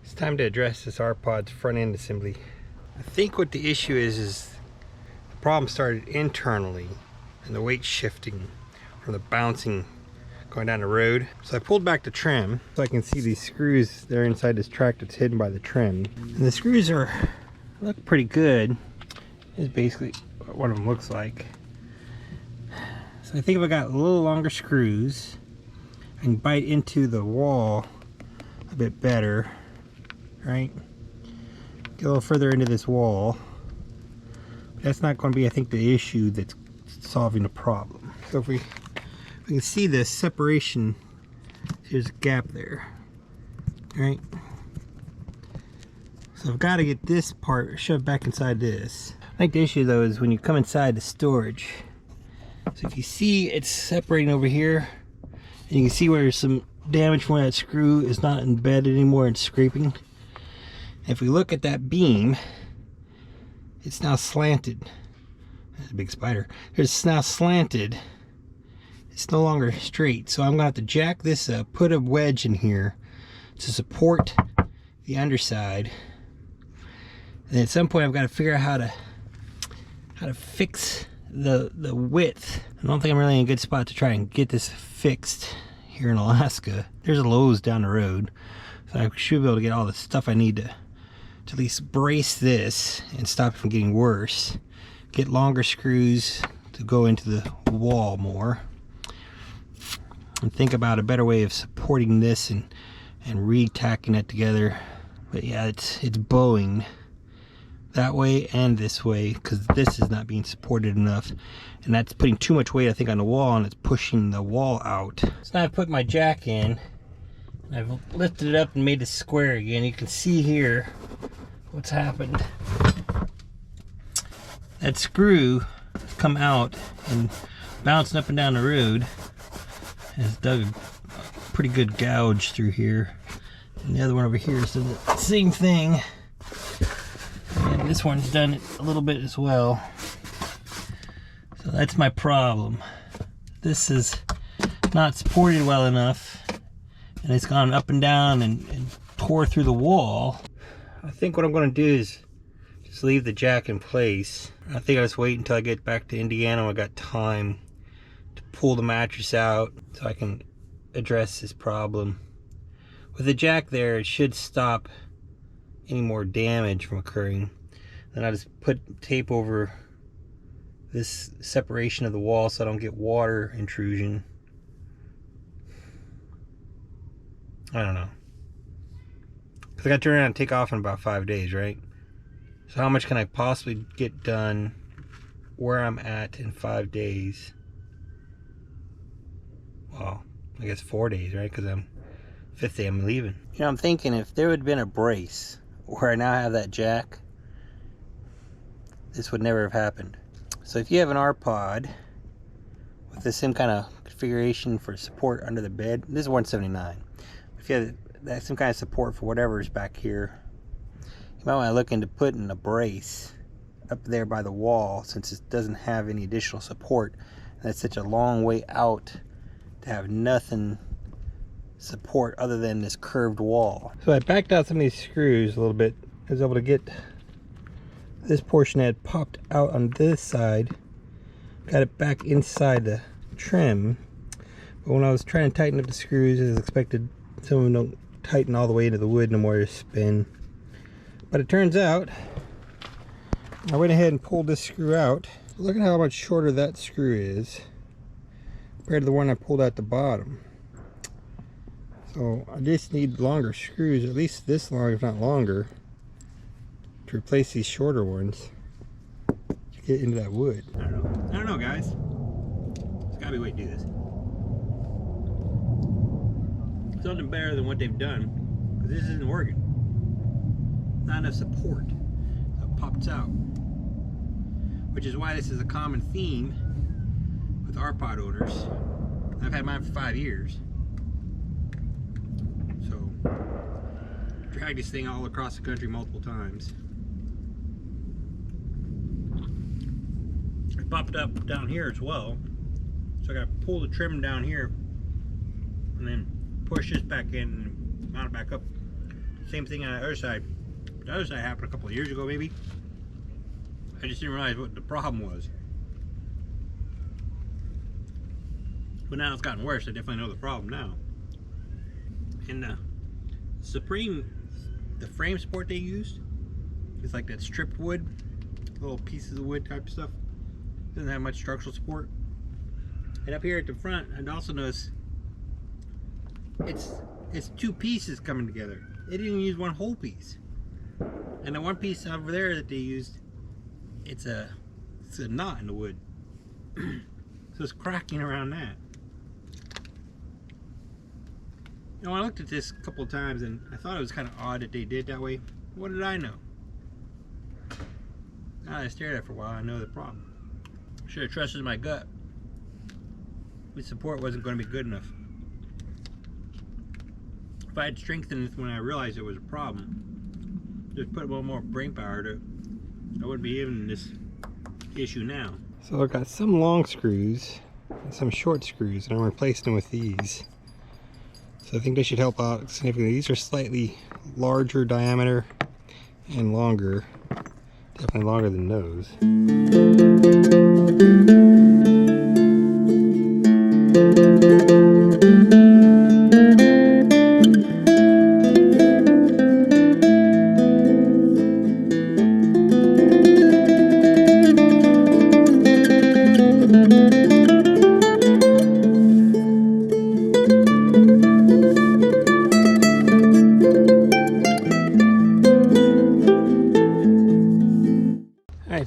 It's time to address this Rpod's front end assembly. I think what the issue is the problem started internally and the weight shifting from the bouncing going down the road. So I pulled back the trim so I can see these screws that are inside this track that's hidden by the trim. And the screws look pretty good. Is basically what one of them looks like. So I think if I got a little longer screws, I can bite into the wall a bit better, right? Get a little further into this wall. That's not going to be, I think, the issue that's solving the problem. So if we can see the separation, there's a gap there, right? So I've got to get this part shoved back inside this. I think the issue though is when you come inside the storage. So if you see it's separating over here, and you can see where there's some damage from where that screw is not embedded anymore and scraping. If we look at that beam, it's now slanted. There's a big spider. It's now slanted. It's no longer straight. So I'm going to have to jack this up, put a wedge in here to support the underside. And at some point I've got to figure out how to fix the width. I don't think I'm really in a good spot to try and get this fixed here in Alaska. There's a Lowe's down the road, so I should be able to get all the stuff I need to at least brace this and stop it from getting worse. Get longer screws to go into the wall more, and think about a better way of supporting this and re-tacking it together. But yeah, it's bowing that way and this way because this is not being supported enough, and that's putting too much weight, I think, on the wall, and it's pushing the wall out. So now I've put my jack in and I've lifted it up and made it square again. You can see here what's happened. That screw has come out and bouncing up and down the road has dug a pretty good gouge through here, and the other one over here is doing the same thing. And this one's done it a little bit as well. So that's my problem. This is not supported well enough, and it's gone up and down and tore through the wall. I think what I'm going to do is just leave the jack in place. I think I'll just wait until I get back to Indiana when I got time to pull the mattress out so I can address this problem. With the jack there, it should stop any more damage from occurring. Then I just put tape over this separation of the wall so I don't get water intrusion. I don't know, because I got to turn around and take off in about 5 days, right? So how much can I possibly get done where I'm at in 5 days? Well, I guess 4 days, right? Because fifth day I'm leaving. You know, I'm thinking if there would have been a brace where I now have that jack, this would never have happened. So if you have an Rpod with the same kind of configuration for support under the bed, this is 179. If you have that some kind of support for whatever's back here, you might want to look into putting a brace up there by the wall, since it doesn't have any additional support. And that's such a long way out to have nothing support other than this curved wall. So I backed out some of these screws a little bit. I was able to get this portion that had popped out on this side, got it back inside the trim. But when I was trying to tighten up the screws, as expected, some of them don't tighten all the way into the wood no more, to spin. But it turns out I went ahead and pulled this screw out. Look at how much shorter that screw is compared to the one I pulled out the bottom. So I just need longer screws, at least this long, if not longer, to replace these shorter ones to get into that wood. I don't know, guys. There's gotta be a way to do this. Something better than what they've done, because this isn't working. Not enough support, so it pops out. Which is why this is a common theme with Rpod owners. I've had mine for 5 years. So, drag this thing all across the country multiple times. I popped it up down here as well. So I gotta pull the trim down here and then push this back in and mount it back up Same thing on the other side. The other side happened a couple of years ago, maybe. I just didn't realize what the problem was. But now it's gotten worse. I definitely know the problem now. And the Supreme, the frame support they used, is like that stripped wood, little pieces of wood type stuff. Doesn't have much structural support. And up here at the front, I'd also notice it's two pieces coming together. They didn't even use one whole piece. And the one piece over there that they used, it's a knot in the wood. So it's cracking around that. You know, I looked at this a couple of times and I thought it was kind of odd that they did that way. What did I know? Now I stared at it for a while, I know the problem. Should have trusted my gut. The support wasn't going to be good enough. If I had strengthened it when I realized it was a problem, just put a little more brain power to it, I wouldn't be having this issue now. So I've got some long screws and some short screws, and I'm replacing them with these. So I think they should help out significantly. These are slightly larger diameter and longer. Definitely longer than those.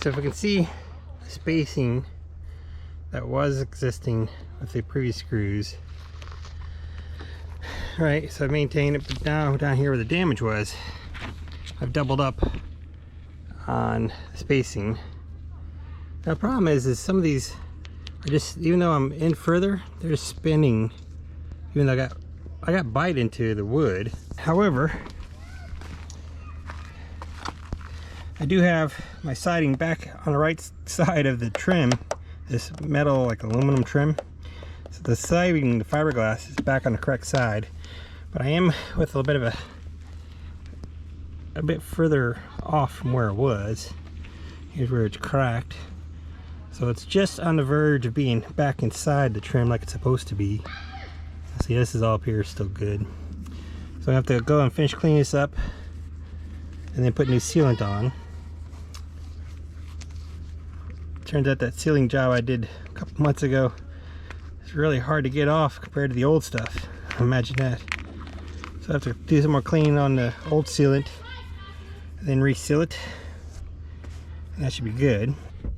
So if we can see the spacing that was existing with the previous screws, right? So I maintained it, but now down here where the damage was, I've doubled up on spacing. Now the problem is some of these are just, even though I'm in further, they're just spinning, even though I got bite into the wood. However, I do have my siding back on the right side of the trim, this metal, like aluminum trim. So the siding, the fiberglass, is back on the correct side, but I am with a little bit of a bit further off from where it was. Here's where it's cracked. So it's just on the verge of being back inside the trim like it's supposed to be. See, this is all up here still good. So I have to go and finish cleaning this up and then put new sealant on. Turns out that sealing job I did a couple months ago is really hard to get off compared to the old stuff. Imagine that. So I have to do some more cleaning on the old sealant and then reseal it. And that should be good.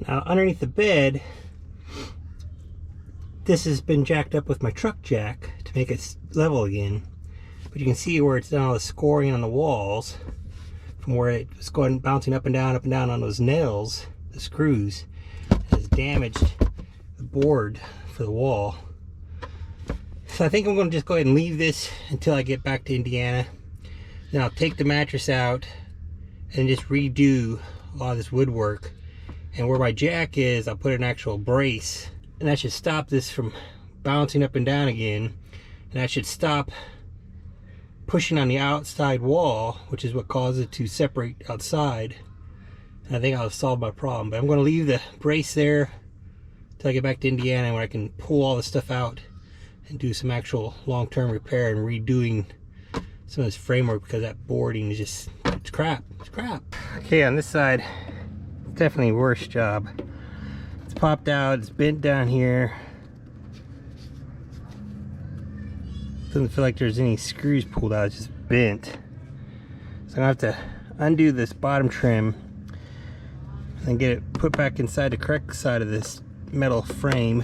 Now underneath the bed, this has been jacked up with my truck jack to make it level again. But you can see where it's done all the scoring on the walls from where it was going bouncing up and down on those nails, the screws. Has damaged the board for the wall. So I think I'm going to just go ahead and leave this until I get back to Indiana. Then I'll take the mattress out and just redo a lot of this woodwork. And where my jack is, I'll put an actual brace, and that should stop this from bouncing up and down again, and that should stop pushing on the outside wall, which is what causes it to separate outside. And I think I'll solve my problem. But I'm going to leave the brace there until I get back to Indiana, where I can pull all the stuff out and do some actual long-term repair and redoing some of this framework, because that boarding is just, it's crap. It's crap. Okay, on this side, it's definitely a worse job. It's popped out, it's bent down here. Doesn't feel like there's any screws pulled out, it's just bent. So I'm gonna have to undo this bottom trim and get it put back inside the correct side of this metal frame,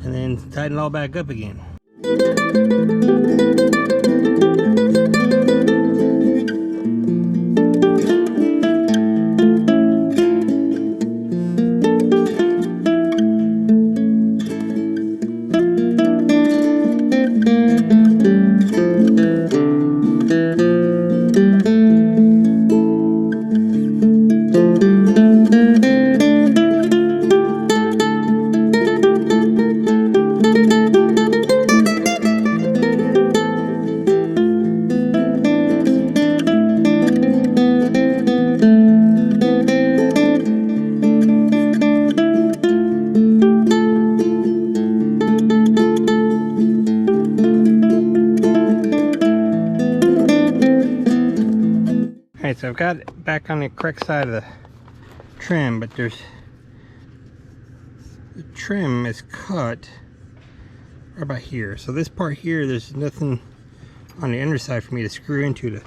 and then tighten it all back up again. Alright, so I've got it back on the correct side of the trim, but the trim is cut right about here. So this part here, there's nothing on the underside for me to screw into to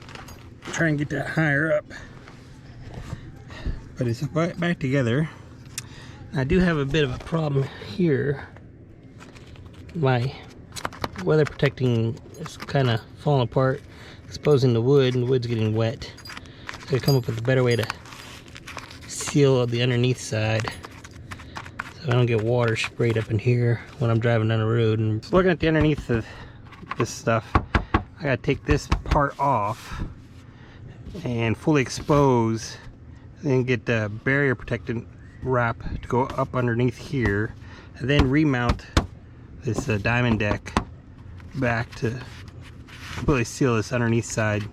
try and get that higher up. But it's back together. I do have a bit of a problem here. My weather protecting is kind of falling apart, exposing the wood, and the wood's getting wet. So I come up with a better way to seal the underneath side so I don't get water sprayed up in here when I'm driving down the road. And looking at the underneath of this stuff, I gotta take this part off and fully expose, and then get the barrier protectant wrap to go up underneath here, and then remount this diamond deck back to completely seal this underneath side.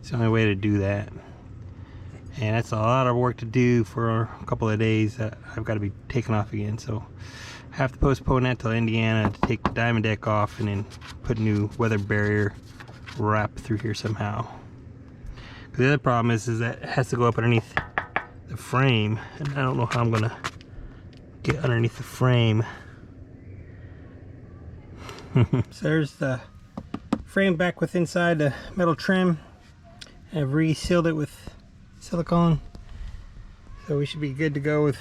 It's the only way to do that, and that's a lot of work to do for a couple of days that I've got to be taken off again. So I have to postpone that till Indiana to take the diamond deck off and then put new weather barrier wrap through here somehow. The other problem is that it has to go up underneath the frame, and I don't know how I'm gonna get underneath the frame. So there's the frame back with inside the metal trim. I've resealed it with silicone, so we should be good to go with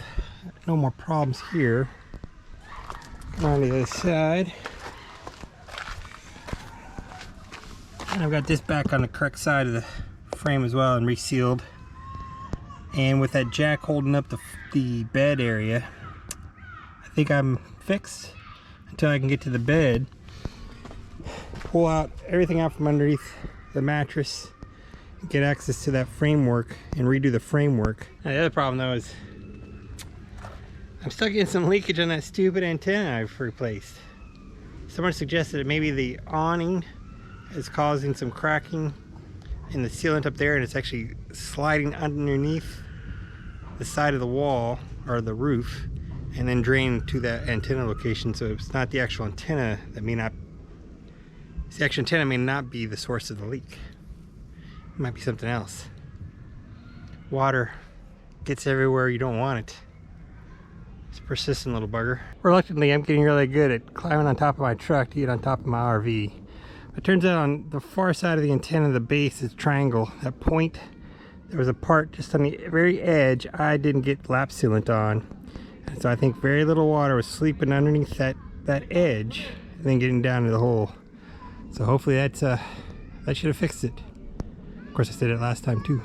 no more problems here. On the other side, and I've got this back on the correct side of the frame as well and resealed. And with that jack holding up the bed area, I think I'm fixed until I can get to the bed, pull out everything out from underneath the mattress, get access to that framework and redo the framework. Now, the other problem though is I'm still getting some leakage on that stupid antenna I've replaced. Someone suggested that maybe the awning is causing some cracking in the sealant up there, and it's actually sliding underneath the side of the wall or the roof and then drain to that antenna location. So it's not the actual antenna that may not, the actual antenna may not be the source of the leak. It might be something else. Water gets everywhere you don't want it. It's a persistent little bugger. Reluctantly, I'm getting really good at climbing on top of my truck to get on top of my RV. It turns out on the far side of the antenna, the base is triangle. That point, there was a part just on the very edge I didn't get lap sealant on. And so I think very little water was sleeping underneath that edge and then getting down to the hole. So hopefully that should have fixed it. Of course, I said it last time too.